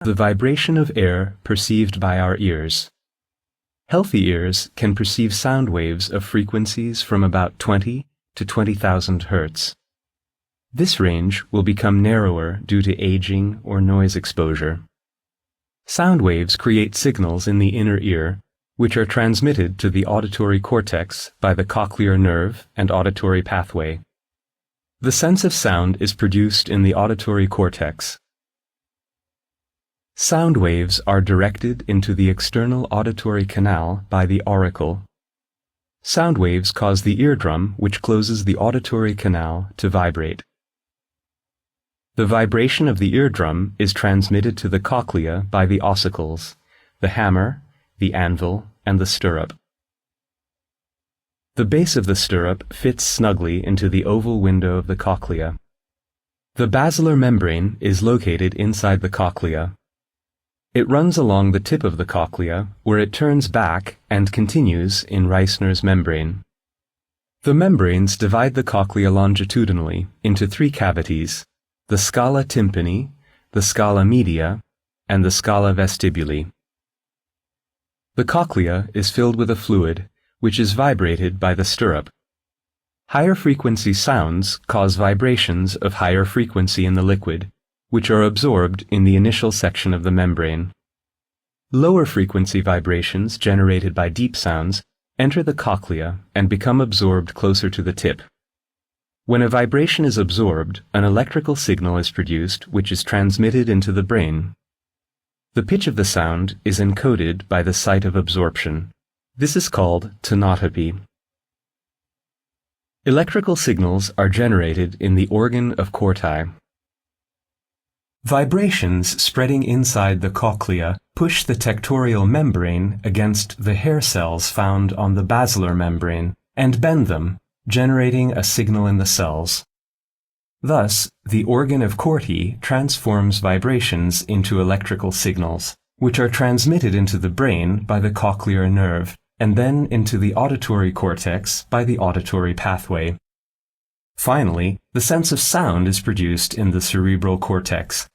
The vibration of air perceived by our ears. Healthy ears can perceive sound waves of frequencies from about 20 to 20,000 Hz. This range will become narrower due to aging or noise exposure. Sound waves create signals in the inner ear, which are transmitted to the auditory cortex by the cochlear nerve and auditory pathway. The sense of sound is produced in the auditory cortex. Sound waves are directed into the external auditory canal by the auricle. Sound waves cause the eardrum, which closes the auditory canal, to vibrate. The vibration of the eardrum is transmitted to the cochlea by the ossicles, the hammer, the anvil, and the stirrup. The base of the stirrup fits snugly into the oval window of the cochlea. The basilar membrane is located inside the cochlea. It runs along the tip of the cochlea, where it turns back and continues in Reissner's membrane. The membranes divide the cochlea longitudinally into three cavities: the scala tympani, the scala media, and the scala vestibuli. The cochlea is filled with a fluid, which is vibrated by the stirrup. Higher frequency sounds cause vibrations of higher frequency in the liquid, which are absorbed in the initial section of the membrane. Lower frequency vibrations generated by deep sounds enter the cochlea and become absorbed closer to the tip. When a vibration is absorbed, an electrical signal is produced which is transmitted into the brain. The pitch of the sound is encoded by the site of absorption. This is called tonotopy. Electrical signals are generated in the organ of Corti. Vibrations spreading inside the cochlea push the tectorial membrane against the hair cells found on the basilar membrane and bend them, generating a signal in the cells. Thus, the organ of Corti transforms vibrations into electrical signals, which are transmitted into the brain by the cochlear nerve, and then into the auditory cortex by the auditory pathway. Finally, the sense of sound is produced in the cerebral cortex.